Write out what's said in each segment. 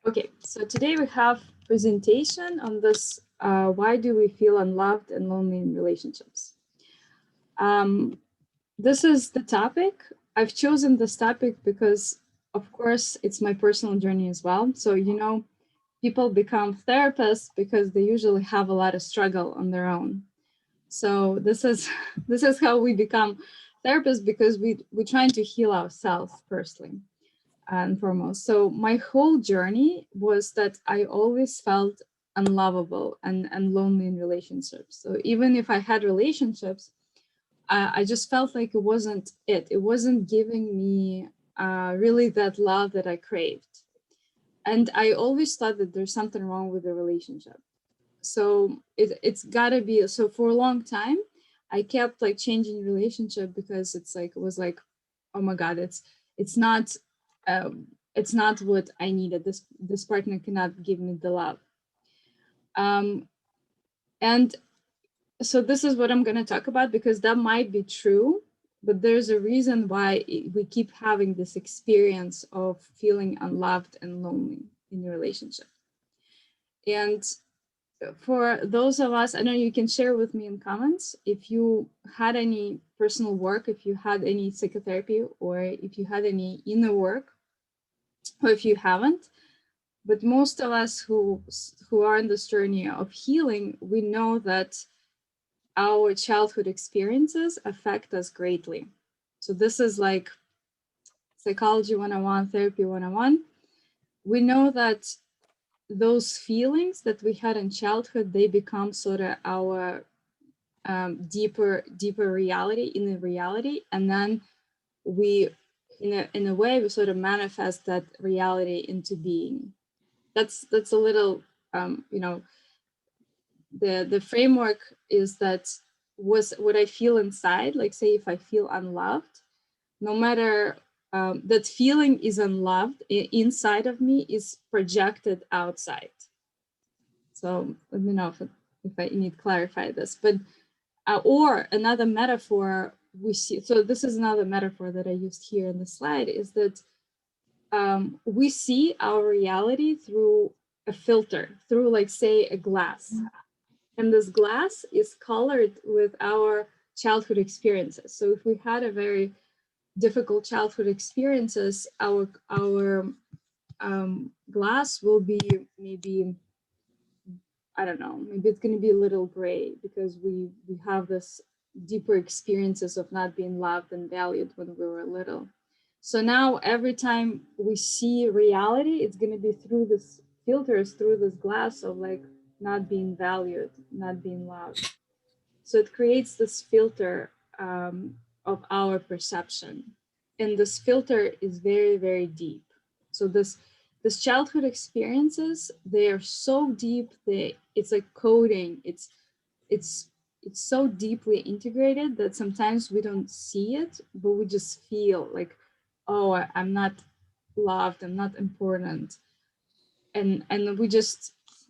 Okay, so today we have presentation on this, why do we feel unloved and lonely in relationships? This is the topic. I've chosen this topic because, of course, it's my personal journey as well. So, people become therapists because they usually have a lot of struggle on their own. So this is this is how we become therapists, because we're trying to heal ourselves personally and foremost. So my whole journey was that I always felt unlovable and lonely in relationships. So even if I had relationships, I just felt like it wasn't it. It wasn't giving me really that love that I craved. And I always thought that there's something wrong with the relationship. So it's gotta be, so for a long time, I kept like changing relationship because it was like, oh my God, it's not it's not what I needed. This partner cannot give me the love. Um, and so this is what I'm going to talk about, because that might be true, but there's a reason why we keep having this experience of feeling unloved and lonely in a relationship. And for those of us, I know you can share with me in comments if you had any personal work, if you had any psychotherapy, or if you had any inner work, or if you haven't. But most of us who are in this journey of healing, we know that our childhood experiences affect us greatly. So this is like psychology 101, therapy 101. We know that those feelings that we had in childhood, they become sort of our deeper reality, in the reality, and then we, in a way, we sort of manifest that reality into being. That's a little, the framework is that was what I feel inside. Like, say, if I feel unloved, no matter that feeling is unloved inside of me is projected outside. So let me know if I need to clarify this. But or another metaphor we see. So this is another metaphor that I used here in the slide, is that we see our reality through a filter, through, like, say, a glass. And this glass is colored with our childhood experiences. So if we had a very difficult childhood experiences, our glass will be maybe, I don't know, maybe it's going to be a little gray, because we have this deeper experiences of not being loved and valued when we were little. So now every time we see reality, it's going to be through this filters, through this glass of, like, not being valued, not being loved. So it creates this filter of our perception. And this filter is very, very deep. So this childhood experiences, they are so deep, it's like coding. It's so deeply integrated that sometimes we don't see it, but we just feel like, oh, I'm not loved, I'm not important. And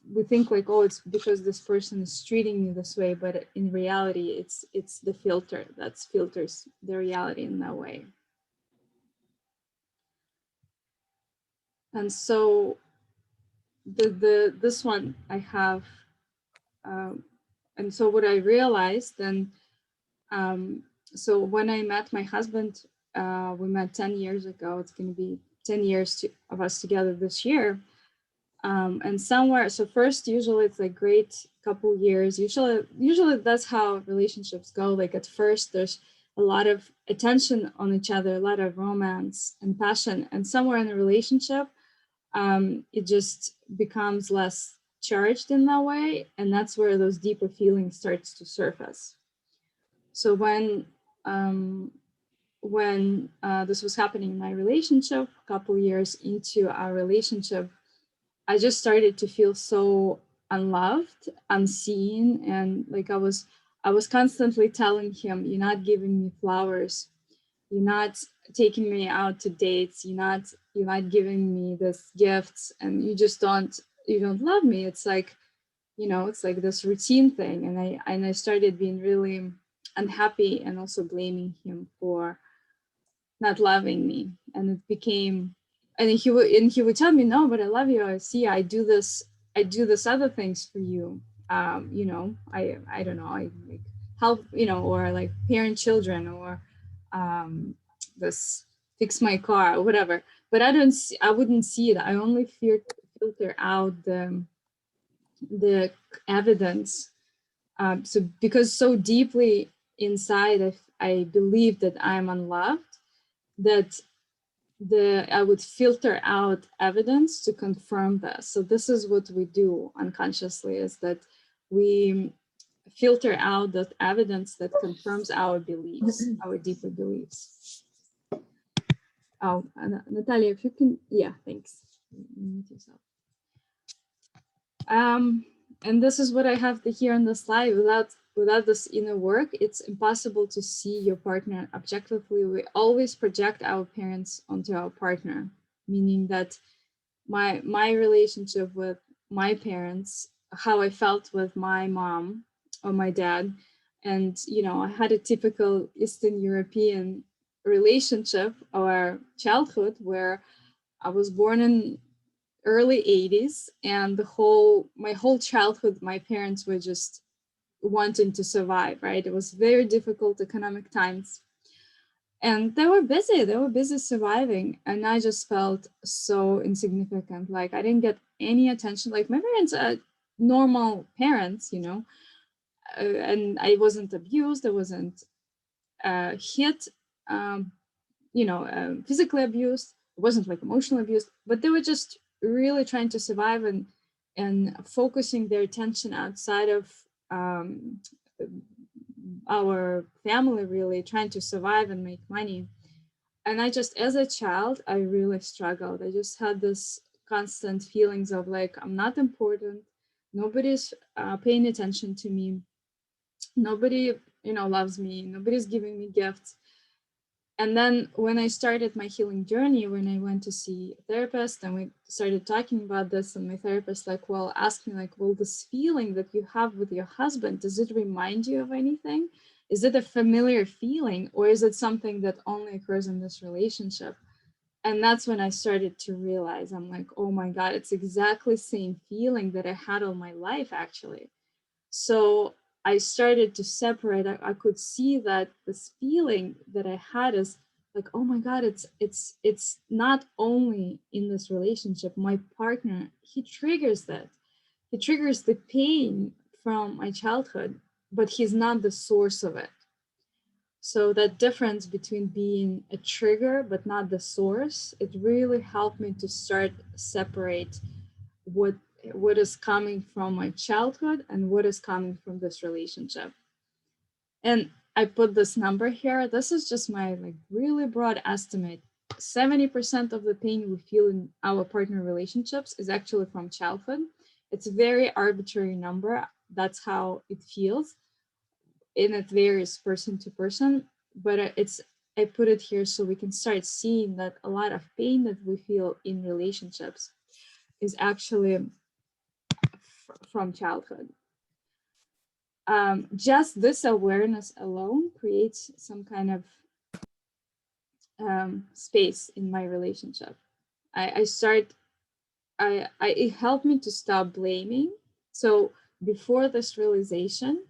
we think like, oh, it's because this person is treating me this way, but in reality, it's the filter that filters the reality in that way. And so this one I have, and so what I realized then, so when I met my husband, we met 10 years ago. It's going to be 10 years of us together this year. And somewhere, so first, usually it's like great couple years. Usually that's how relationships go. Like, at first, there's a lot of attention on each other, a lot of romance and passion. And somewhere in the relationship, it just becomes less charged in that way. And that's where those deeper feelings starts to surface. So when this was happening in my relationship, a couple years into our relationship, I just started to feel so unloved, unseen, and like I was constantly telling him, "You're not giving me flowers. You're not taking me out to dates. You're not giving me this gifts, and you don't love me." It's like, it's like this routine thing, and I started being really unhappy and also blaming him for not loving me, and it became And he would tell me, no, but I love you. I see, I do this other things for you. I don't know, I like help, or like parent children, or um this fix my car or whatever. But I wouldn't see it. I only filter out the evidence. So because so deeply inside, I believe that I'm unloved, that I would filter out evidence to confirm this. So this is what we do unconsciously, is that we filter out that evidence that confirms our beliefs, our deeper beliefs. Oh, Natalia, if you can, yeah, thanks. Mute yourself. And this is what I have here on the slide. Without this inner work, it's impossible to see your partner objectively. We always project our parents onto our partner, meaning that my relationship with my parents, how I felt with my mom or my dad, and I had a typical Eastern European relationship or childhood where I was born in early 80s, and my whole childhood my parents were just wanting to survive, right? It was very difficult economic times, and they were busy surviving, and I just felt so insignificant. Like I didn't get any attention. Like my parents are normal parents, and I wasn't abused, I wasn't hit, um, physically abused. It wasn't like emotional abuse, but they were just really trying to survive, and focusing their attention outside of um, our family, really trying to survive and make money. And I just, as a child, I really struggled. I just had this constant feelings of like, I'm not important. Nobody's paying attention to me. Nobody, loves me. Nobody's giving me gifts. And then when I started my healing journey, when I went to see a therapist and we started talking about this, and my therapist asked me well, this feeling that you have with your husband, does it remind you of anything? Is it a familiar feeling, or is it something that only occurs in this relationship? And that's when I started to realize, I'm like, oh my God, it's exactly the same feeling that I had all my life, actually. So I started to separate. I could see that this feeling that I had is like, oh my God, it's not only in this relationship. My partner, he triggers that. He triggers the pain from my childhood, but he's not the source of it. So that difference between being a trigger but not the source, it really helped me to start separate what is coming from my childhood and what is coming from this relationship. And I put this number here. This is just my really broad estimate. 70% of the pain we feel in our partner relationships is actually from childhood. It's a very arbitrary number. That's how it feels. And it varies person to person, but I put it here so we can start seeing that a lot of pain that we feel in relationships is actually from childhood. Just this awareness alone creates some kind of space in my relationship. It helped me to stop blaming. So before this realization,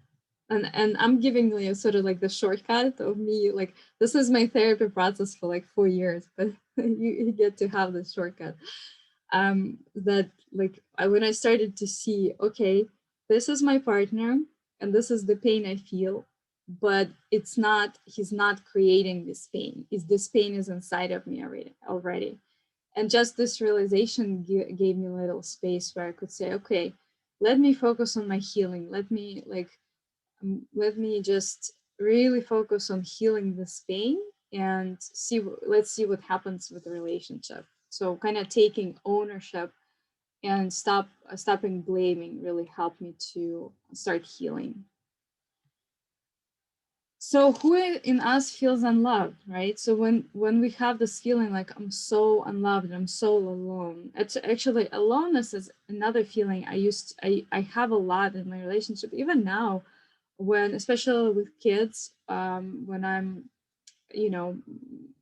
and I'm giving you sort of the shortcut of me, this is my therapy process for 4 years, but you get to have this shortcut. That when I started to see, okay, this is my partner and this is the pain I feel, but he's not creating this pain. This pain is inside of me already. And just this realization gave me a little space where I could say, okay, let me focus on my healing. Let me just really focus on healing this pain and let's see what happens with the relationship. So kind of taking ownership and stopping blaming really helped me to start healing. So who in us feels unloved, right? So when we have this feeling like I'm so unloved, I'm so alone, it's actually aloneness is another feeling I have a lot in my relationship, even now, when especially with kids, when I'm you know,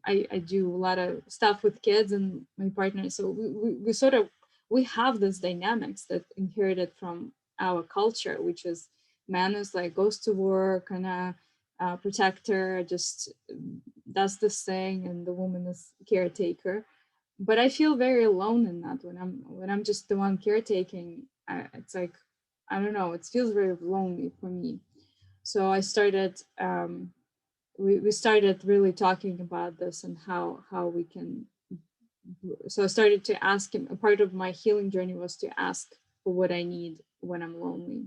I do a lot of stuff with kids and my partner. So we sort of, we have this dynamics that inherited from our culture, which is man is like goes to work, kind of protector, just does this thing, and the woman is caretaker. But I feel very alone in that when I'm just the one caretaking. It's like, I don't know, it feels very lonely for me. So I started we started really talking about this and how we can. So I started to ask him. A part of my healing journey was to ask for what I need when I'm lonely,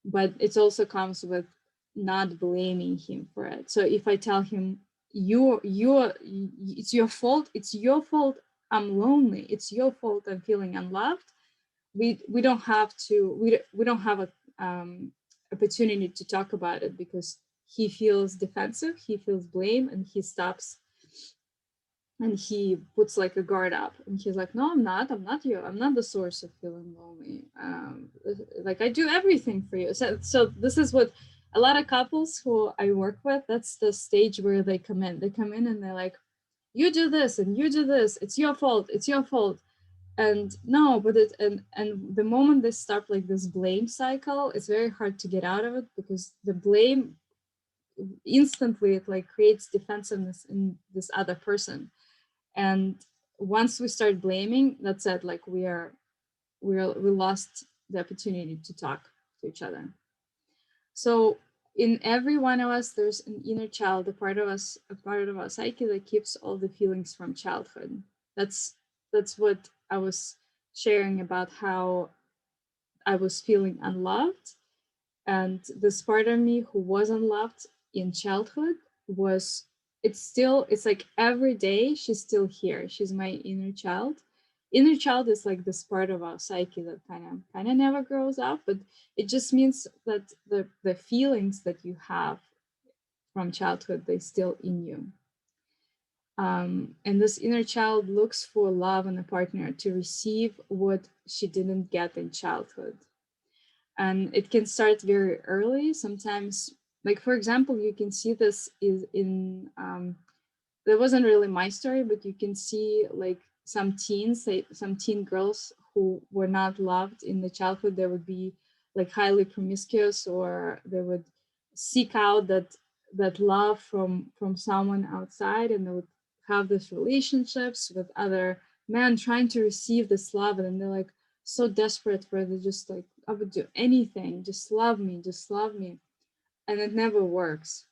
but it also comes with not blaming him for it. So if I tell him, it's your fault, it's your fault, I'm lonely, it's your fault, I'm feeling unloved, we don't have to, we don't have a opportunity to talk about it, because he feels defensive, he feels blame, and he stops, and he puts like a guard up, and he's like, no, I'm not you, I'm not the source of feeling lonely. Like I do everything for you. So this is what a lot of couples who I work with, that's the stage where they come in and they're like, you do this and you do this, it's your fault, it's your fault. And no, but it and the moment they start like this blame cycle, it's very hard to get out of it, because the blame instantly, it like creates defensiveness in this other person. And once we start blaming, that's it, like we lost the opportunity to talk to each other. So in every one of us, there's an inner child, a part of us, a part of our psyche that keeps all the feelings from childhood. That's what I was sharing about, how I was feeling unloved. And this part of me who wasn't loved in childhood was, it's like every day she's still here. She's my inner child. Inner child is like this part of our psyche that kind of never grows up, but it just means that the feelings that you have from childhood, they still in you. And this inner child looks for love in a partner to receive what she didn't get in childhood. And it can start very early sometimes. Like for example, you can see this is in that wasn't really my story, but you can see like some teens, say some teen girls who were not loved in the childhood. They would be like highly promiscuous, or they would seek out that love from someone outside, and they would have these relationships with other men trying to receive this love, and then they're like so desperate for it. They're just like, I would do anything, just love me, just love me. And it never works,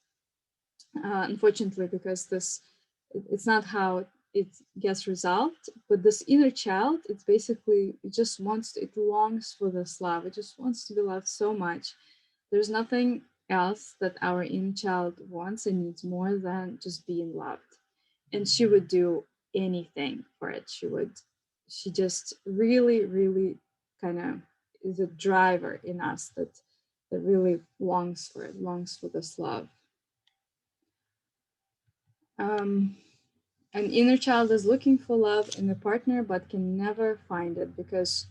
unfortunately, because it's not how it gets resolved. But this inner child, it's basically, it just wants to, it longs for this love, it just wants to be loved so much. There's nothing else that our inner child wants and needs more than just being loved. And she would do anything for it. She just really, really kind of is a driver in us that really longs for it, longs for this love. um An inner child is looking for love in a partner but can never find it, because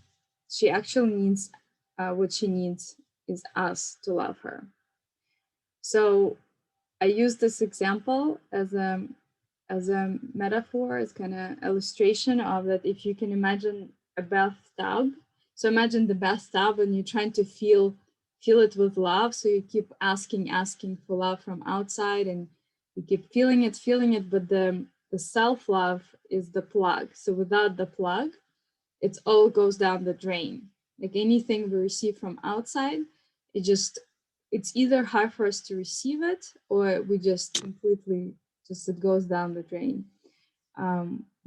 she actually needs, what she needs is us to love her. So I use this example as a metaphor, as kind of illustration of that. If you can imagine a bathtub, so imagine the bathtub and you're trying to fill it with love. So you keep asking for love from outside, and you keep feeling it, but the self-love is the plug. So without the plug, it all goes down the drain. Like anything we receive from outside, it just, it's either hard for us to receive it, or we just completely, just it goes down the drain.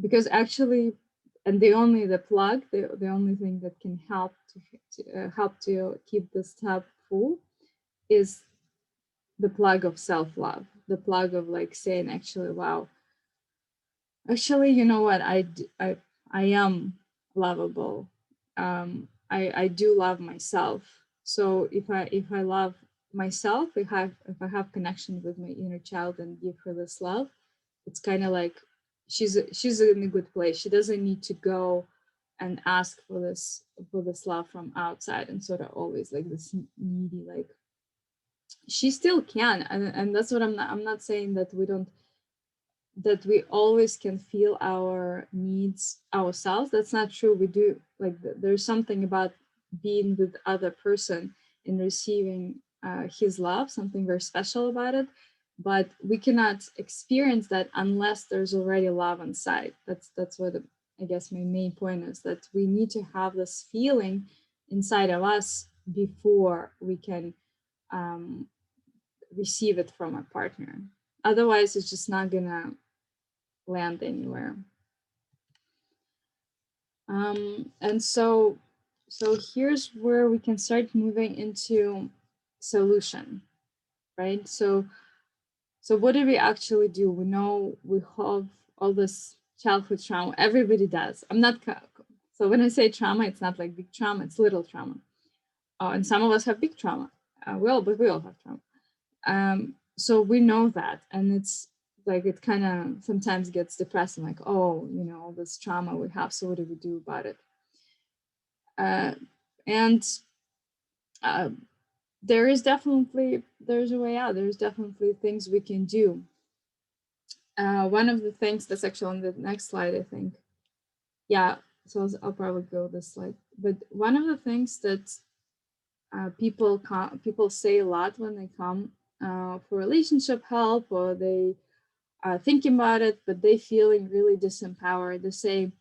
Because actually, and the plug, the only thing that can help help to keep this tap full is the plug of self-love, the plug of like saying, actually, wow, actually, you know what, I am lovable. I do love myself. So if I love myself, if I have connection with my inner child and give her this love, it's kind of like she's in a good place. She doesn't need to go and ask for this love from outside, and sort of always like this needy, like she still can. And that's what I'm not saying that we don't that we always can feel our needs ourselves. That's not true. We do, like, there's something about being with other person and receiving his love, something very special about it. But we cannot experience that unless there's already love inside. That's what I guess my main point is, that we need to have this feeling inside of us before we can um, receive it from our partner. Otherwise, it's just not gonna land anywhere. And so here's where we can start moving into solution, right? So what do we actually do? We know we have all this childhood trauma. Everybody does. I'm not so when I say trauma, it's not like big trauma, it's little trauma. And some of us have big trauma. But we all have trauma. So we know that, and it's like it kind of sometimes gets depressing, like, oh, all this trauma we have, so what do we do about it? And uh, there's a way out. There's definitely things we can do. One of the things that's actually on the next slide, I think. Yeah, so I'll probably go this slide. But one of the things that people say a lot when they come for relationship help, or they are thinking about it, but they feeling really disempowered. They say,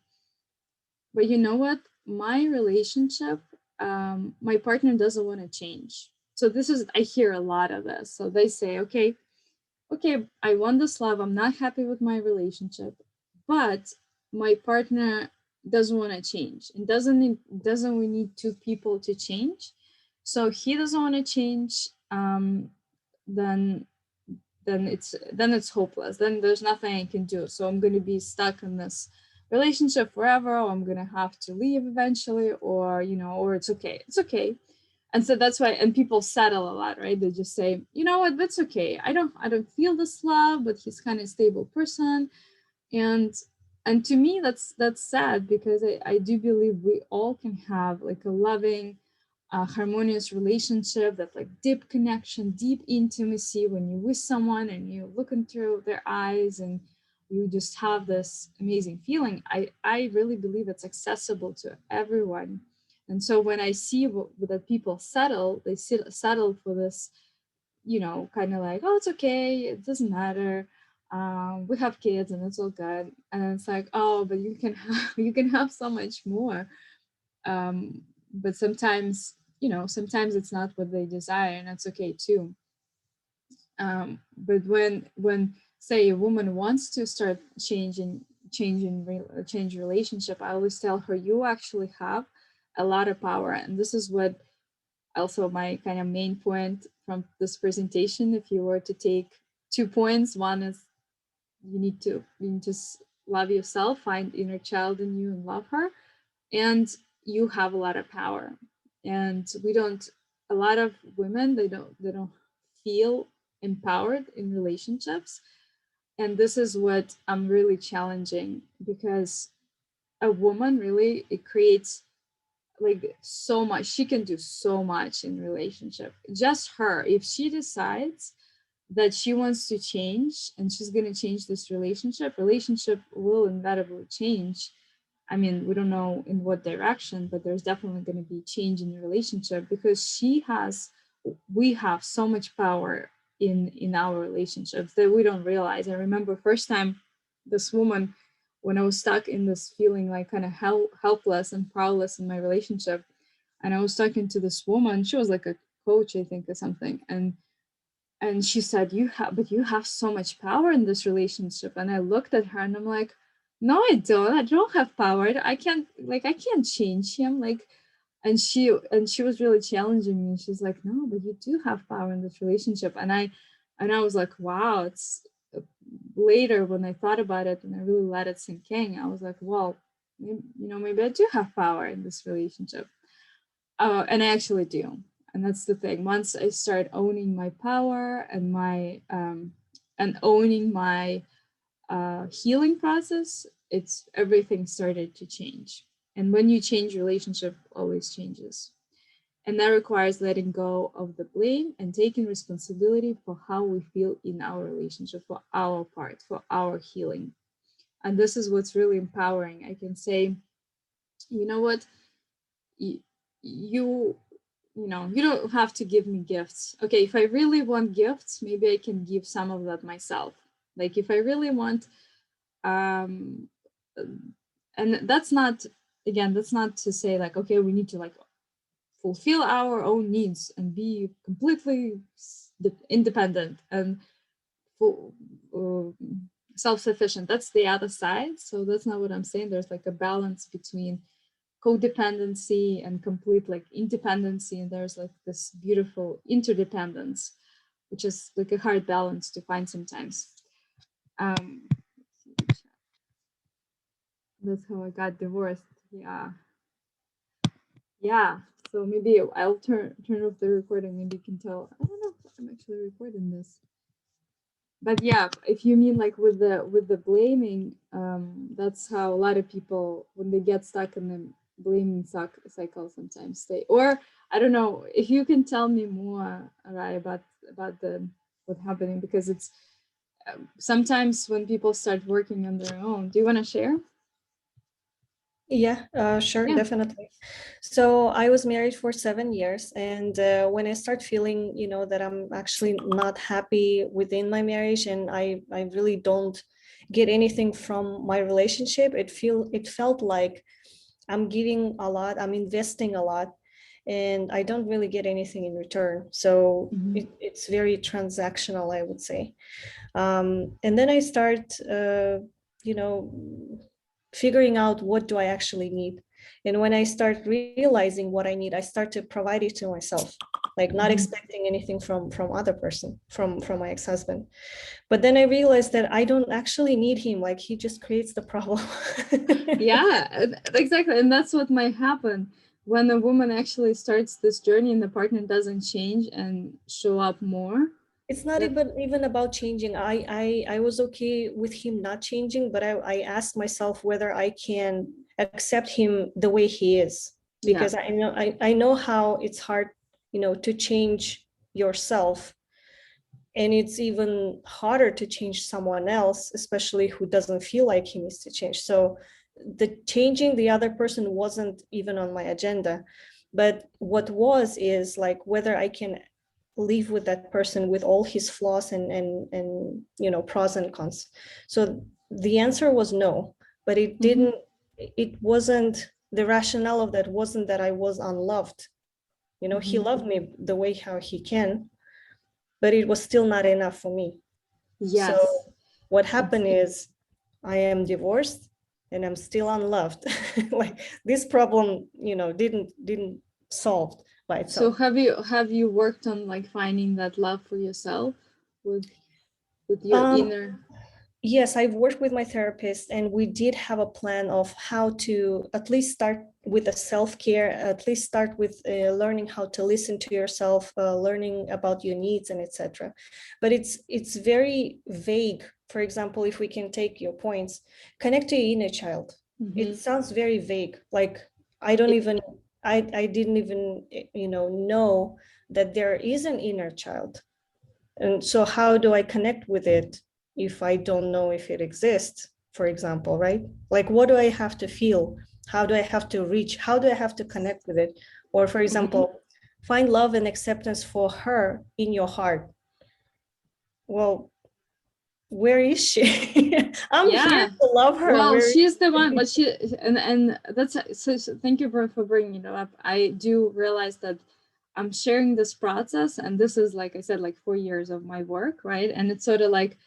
but you know what? My relationship, my partner doesn't want to change. So I hear a lot of this. So they say, okay, I want this love. I'm not happy with my relationship, but my partner doesn't want to change. And doesn't we need two people to change? So he doesn't want to change. Then it's hopeless. Then there's nothing I can do. So I'm going to be stuck in this relationship forever, or I'm going to have to leave eventually, or or it's okay. It's okay. And so that's why, and people settle a lot, right? They just say, you know what, that's okay. I don't feel this love, but he's kind of stable person. And and to me, that's sad, because I do believe we all can have like a loving, harmonious relationship, that like deep connection, deep intimacy, when you're with someone and you look into their eyes and you just have this amazing feeling. I really believe it's accessible to everyone. And so when I see that people settle, they settle for this, kind of like, oh, it's okay, it doesn't matter. We have kids and it's all good. And it's like, oh, but you can have you can have so much more. But sometimes it's not what they desire, and that's okay too. But when say a woman wants to start change relationship, I always tell her, you actually have a lot of power. And this is what also my kind of main point from this presentation. If you were to take 2 points, one is you need to love yourself, find inner child in you and love her. And you have a lot of power. And we don't a lot of women, they don't feel empowered in relationships. And this is what I'm really challenging, because a woman really, it creates like so much. She can do so much in relationship. Just her, if she decides that she wants to change and she's going to change this relationship will inevitably change. I mean, we don't know in what direction, but there's definitely going to be change in the relationship, because we have so much power in our relationships that we don't realize. I remember first time this woman, when I was stuck in this feeling like kind of helpless and powerless in my relationship, and I was talking to this woman. She was like a coach, I think, or something, and she said, you have so much power in this relationship. And I looked at her and I'm like, no, I don't have power. I can't change him, like. And she was really challenging me. She's like, no, but you do have power in this relationship. And I was like, wow. It's later when I thought about it and I really let it sink in, I was like, well, maybe I do have power in this relationship. And I actually do. And that's the thing. Once I start owning my power and owning my healing process, it's everything started to change. And when you change, relationship always changes. And that requires letting go of the blame and taking responsibility for how we feel in our relationship, for our part, for our healing. And this is what's really empowering. I can say, you know what, you, you you don't have to give me gifts. Okay, if I really want gifts, maybe I can give some of that myself. Like if I really want, um and that's not, again, that's not to say like, okay, we need to like fulfill our own needs and be completely independent and full, self-sufficient. That's the other side. So that's not what I'm saying. There's like a balance between codependency and complete like independency, and there's like this beautiful interdependence, which is like a hard balance to find sometimes. um that's how I got divorced. Yeah, yeah. So maybe I'll turn off the recording. Maybe you can tell. I don't know if I'm actually recording this. But yeah, if you mean like with the blaming, that's how a lot of people, when they get stuck in the blaming cycle, sometimes stay. Or I don't know if you can tell me more, right, about the what's happening, because it's sometimes when people start working on their own. Do you want to share? Yeah, sure, Yeah. definitely. So I was married for 7 years, and when I start feeling, that I'm actually not happy within my marriage, and I really don't get anything from my relationship, it felt like I'm giving a lot, I'm investing a lot, and I don't really get anything in return. So Mm-hmm. it's very transactional, I would say. And then I start, you know, figuring out what do I actually need. And when I start realizing what I need, I start to provide it to myself, like not Mm-hmm. expecting anything from other person, from my ex-husband. But then I realized that I don't actually need him. Like he just creates the problem. Yeah, exactly. And that's what might happen when a woman actually starts this journey and the partner doesn't change and show up more. It's not That, even about changing. I was okay with him not changing, but I asked myself whether I can accept him the way he is, yeah. because I know how it's hard, to change yourself, and it's even harder to change someone else, especially who doesn't feel like he needs to change. So the changing the other person wasn't even on my agenda. But what was is like whether I can live with that person with all his flaws and pros and cons. So the answer was no, but Mm-hmm. it wasn't, the rationale of that wasn't that I was unloved. He Mm-hmm. loved me the way how he can, but it was still not enough for me. So Yes. what It's, happened is I am divorced and I'm still unloved. Like this problem, didn't solved by so itself. have you worked on like finding that love for yourself with your Um, inner? Yes, I've worked with my therapist, and we did have a plan of how to at least start with a self-care, at least start with learning how to listen to yourself, learning about your needs and etc. But it's very vague. For example, if we can take your points, connect to your inner child. It Mm-hmm. sounds very vague. Like I don't It, even, I didn't even, know that there is an inner child. And so how do I connect with it if I don't know if it exists, for example, right? Like, what do I have to feel? How do I have to reach? How do I have to connect with it? Or, for mm-hmm. example, find love and acceptance for her in your heart. Well, where is she? I'm here Yeah. to love her. Well, Where is she's the one, she? but she, and that's so thank you for bringing it up. I do realize that I'm sharing this process, and this is, like I said, like 4 years of my work, right? And it's sort of like,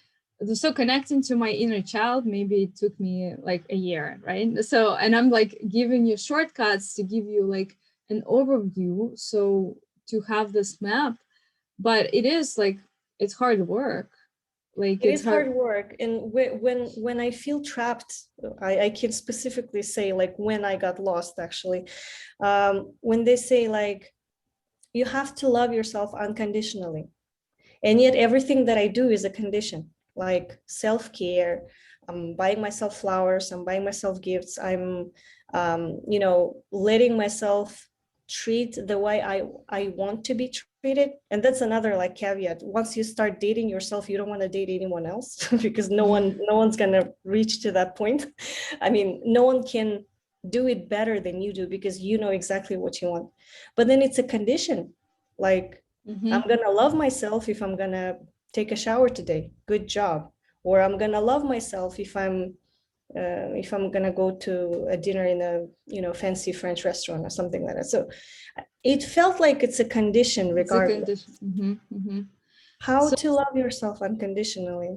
so connecting to my inner child, maybe it took me like a year, right? So, and I'm like giving you shortcuts to give you like an overview, so to have this map, but it is like, it's hard work. Like It it's is hard. hard work, and when I feel trapped, I can specifically say like when I got lost actually, when they say like you have to love yourself unconditionally, and yet everything that I do is a condition, like self-care. I'm buying myself flowers, I'm buying myself gifts, I'm letting myself treat the way I want to be treated. And that's another like caveat. Once you start dating yourself, you don't want to date anyone else because no one's gonna reach to that point. I mean, no one can do it better than you do because you know exactly what you want. But then it's a condition. Like I'm gonna love myself if I'm gonna take a shower today. Good job. Or I'm gonna love myself if I'm gonna go to a dinner in a fancy French restaurant or something like that. So it felt like it's a condition It's a regardless. condition. How So, to love yourself unconditionally.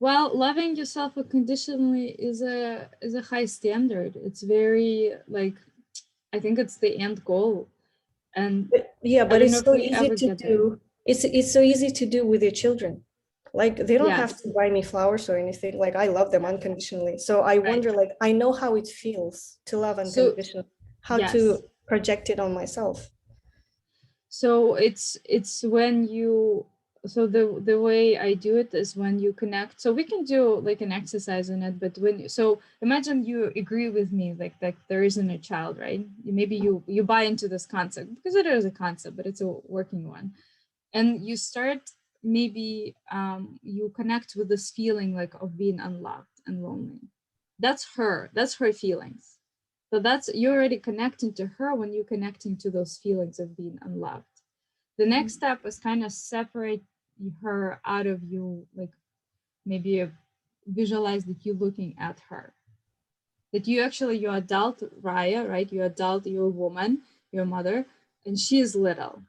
well, loving yourself unconditionally is a high standard. It's very like, I think it's the end goal, and Yeah, I but don't know it's if so we easy ever to get there. do. It's so easy to do with your children. Like they don't have Yes. to buy me flowers or anything. Like I love them unconditionally. So I Right. wonder, like I know how it feels to love So unconditionally, how to yes. project it on myself. So it's when you, so the way I do it is when you connect. So we can do like an exercise on it, but when, so imagine you agree with me like there isn't a child, right? Maybe you buy into this concept because it is a concept, but it's a working one. And you start, maybe you connect with this feeling like of being unloved and lonely. That's her feelings. So that's, you're already connecting to her when you're connecting to those feelings of being unloved. The next step is kind of separate her out of you, like maybe visualize that you're looking at her, that you actually, you're adult Raya, right? You're adult, you're a woman, you're a mother, and she is little.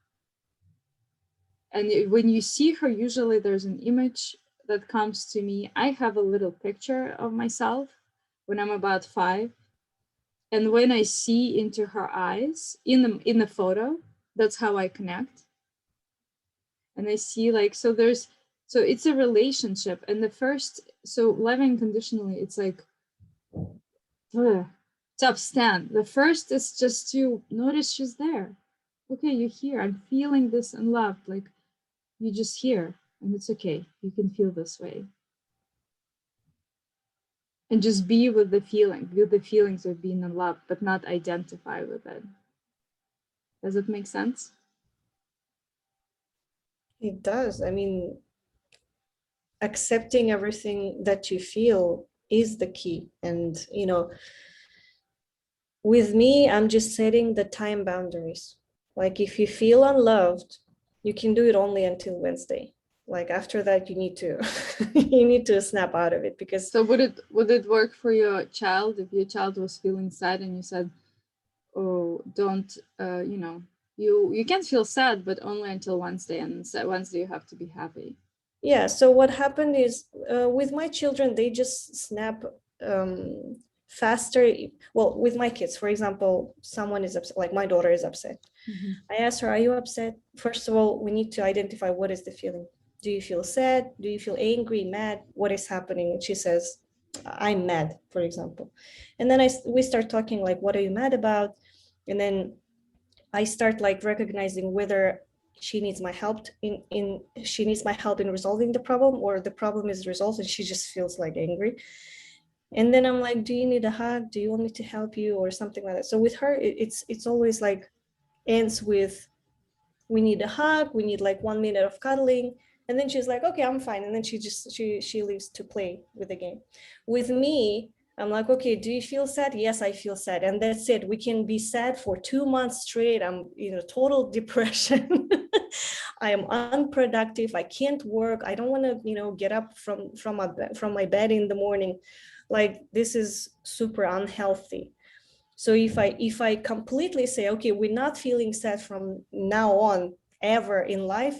And when you see her, usually there's an image that comes to me. I have a little picture of myself when I'm about 5, and when I see into her eyes in the photo, that's how I connect. And I see like, so there's, so it's a relationship. And the first, so loving conditionally, it's like ugh, to upstand. The first is just to notice she's there. Okay, you're here. I'm feeling this unloved. Like, you just here, and it's okay. You can feel this way. And just be with the feeling, with the feelings of being unloved, but not identify with it. Does it make sense? It does. I mean, accepting everything that you feel is the key. And, with me, I'm just setting the time boundaries. Like if you feel unloved, you can do it only until Wednesday. Like after that, you need to you need to snap out of it because So would it work for your child if your child was feeling sad and you said, "Oh, don't you can feel sad, but only until Wednesday, and Wednesday you have to be happy." yeah. So what happened is with my children, they just snap faster. Well, with my kids, for example, someone is upset, like my daughter is upset. I asked her, "Are you upset?" First of all, we need to identify what is the feeling. Do you feel sad? Do you feel angry, mad? What is happening? And she says, "I'm mad," for example. And then we start talking like, "What are you mad about?" And then I start like recognizing whether she needs my help in she needs my help in resolving the problem, or the problem is resolved and she just feels like angry. And then I'm like, "Do you need a hug? Do you want me to help you?" or something like that. So with her, it's always like ends with, we need a hug, we need like 1 minute of cuddling, and then she's like, "Okay, I'm fine," and then she leaves to play with the game. With me, I'm like, "Okay, do you feel sad?" "Yes, I feel sad," and that's it. We can be sad for 2 months straight. I'm total depression. I am unproductive, I can't work, I don't want to get up from my bed in the morning. Like this is super unhealthy. So if I completely say, "Okay, we're not feeling sad from now on ever in life,"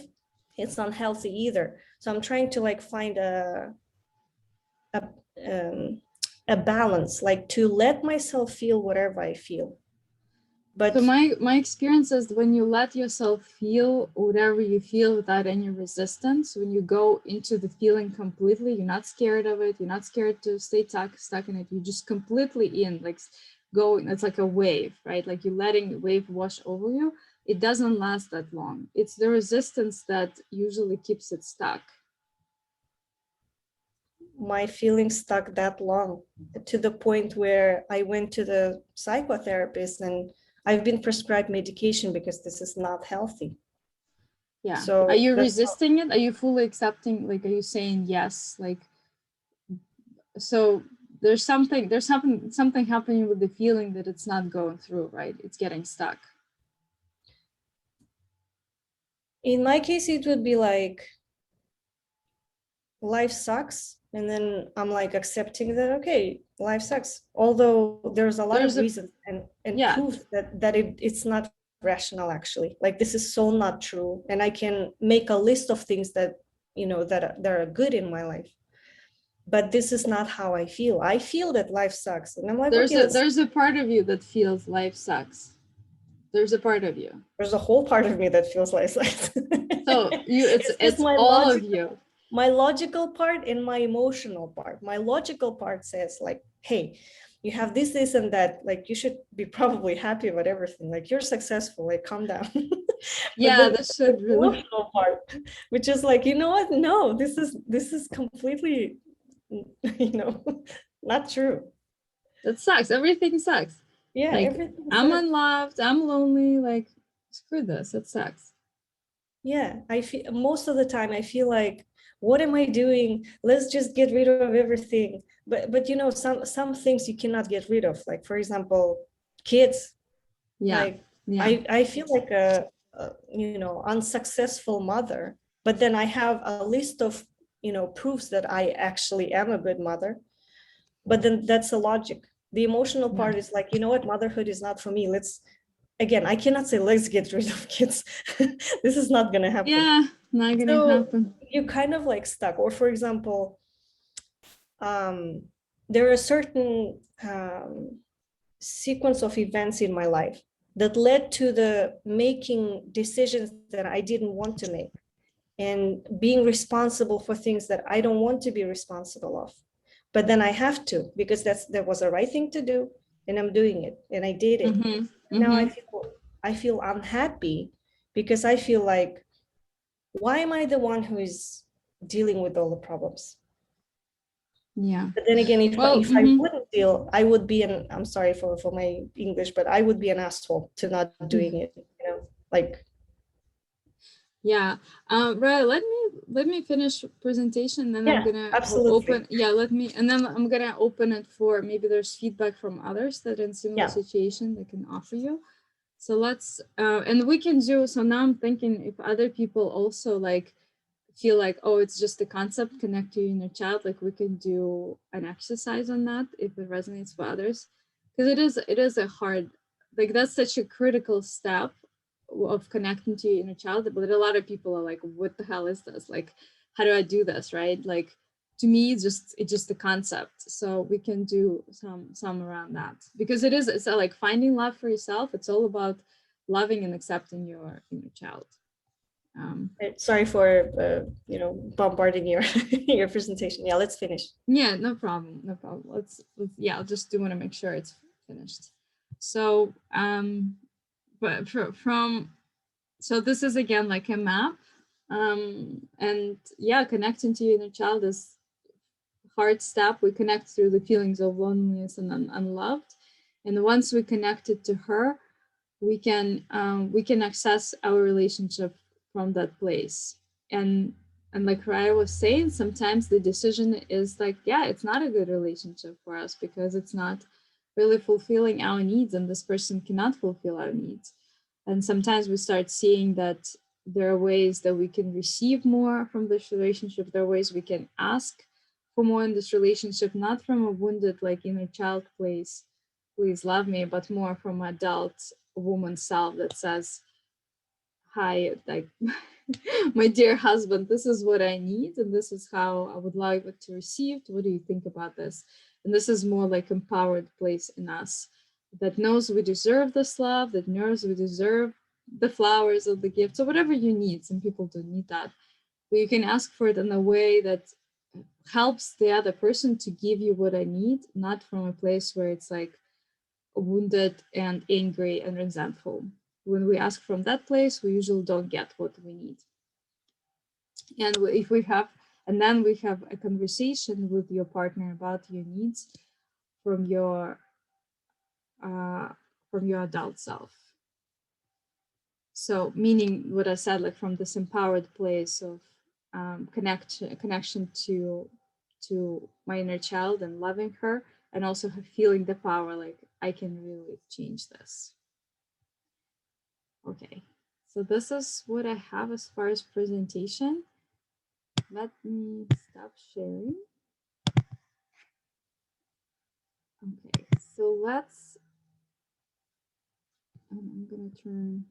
it's unhealthy either. So I'm trying to like find a um, a balance, like to let myself feel whatever I feel. So But my experience is when you let yourself feel whatever you feel without any resistance, when you go into the feeling completely, you're not scared of it, you're not scared to stay stuck in it, you're just completely in, like going, it's like a wave, right? Like you're letting the wave wash over you. It doesn't last that long. It's the resistance that usually keeps it stuck. my feelings stuck that long, to the point where I went to the psychotherapist and I've been prescribed medication because this is not healthy. Yeah. So Are you that's resisting it? Are you fully accepting? Like, are you saying yes? Like, so something happening with the feeling that it's not going through, right? It's getting stuck. in my case, it would be like life sucks. And then I'm like accepting that, okay, life sucks. Although there's a lot There's of a reasons and yeah, proof that it's not rational actually. Like this is so not true. And I can make a list of things that, you know, that are good in my life. But this is not how I feel. I feel that life sucks. And I'm like, okay, there's a part of you that feels life sucks. There's a part of you. there's a whole part of me that feels life sucks. So It's just it's all of you. my logical part and my emotional part. My logical part says like, hey, you have this and that, like you should be probably happy about everything, like you're successful, like calm down. But Yeah, then that the should really. emotional part, which is like, you know what, no, this is completely you know not true. That sucks. Everything sucks. Yeah, Like, everything I'm sucks. unloved, I'm lonely, like, screw this, it sucks. Yeah, I feel most of the time I feel like, what am I doing? Let's just get rid of everything. But you know, some things you cannot get rid of. Like for example, kids. Yeah, Like yeah, I feel like a you know unsuccessful mother, but then I have a list of you know proofs that I actually am a good mother. But then that's a logic. The emotional yeah. part is like, you know what, motherhood is not for me. Let's again, I cannot say let's get rid of kids. This is not gonna happen. Yeah, not gonna So happen. you kind of like stuck. Or for example, there are certain sequence of events in my life that led to the making decisions that I didn't want to make and being responsible for things that I don't want to be responsible of. But then I have to because that was the right thing to do, and I'm doing it, and I did it. Mm-hmm. Now Mm-hmm. I feel unhappy because I feel like, why am I the one who is dealing with all the problems? Yeah. But then again, Well, if I mm-hmm. wouldn't deal, I would be an, I'm sorry for my English, but I would be an asshole to not doing it, you know, like, Yeah. Right. Let me finish presentation. Then I'm yeah, gonna absolutely. open. Yeah. And then I'm gonna open it for maybe there's feedback from others that in similar Yeah. situation they can offer you. So let's and we can do. So now I'm thinking if other people also like feel like, oh, it's just the concept, connect to your inner child, like we can do an exercise on that if it resonates for others, because it is a hard, like that's such a critical step of connecting to your inner child, but a lot of people are like, what the hell is this, like how do I do this, right? Like to me it's just the concept, so we can do some around that, because it's like finding love for yourself, it's all about loving and accepting your inner child. Sorry for, you know, bombarding your your presentation. Yeah, let's finish. Yeah, no problem. No problem. Yeah, I just do want to make sure it's finished. So, but so this is again like a map. And yeah, connecting to your inner child is hard step. We connect through the feelings of loneliness and unloved. And once we connected to her, we can access our relationship from that place. And like Raya was saying, sometimes the decision is like, yeah, it's not a good relationship for us because it's not really fulfilling our needs, and this person cannot fulfill our needs. And sometimes we start seeing that there are ways that we can receive more from this relationship. There are ways we can ask for more in this relationship, not from a wounded, like inner child place, please love me, but more from adult woman self that says, hi, like my dear husband, this is what I need and this is how I would like it to receive. What do you think about this? And this is more like empowered place in us that knows we deserve this love, that knows we deserve the flowers or the gifts or whatever you need. Some people don't need that, but you can ask for it in a way that helps the other person to give you what I need, not from a place where it's like wounded and angry and resentful. When we ask from that place, we usually don't get what we need. And if we have, and then we have a conversation with your partner about your needs from your uh, from your adult self. So meaning what I said, like from this empowered place of connection to my inner child and loving her, and also feeling the power, like I can really change this. Okay, so this is what I have as far as presentation. Let me stop sharing. Okay, so I'm gonna turn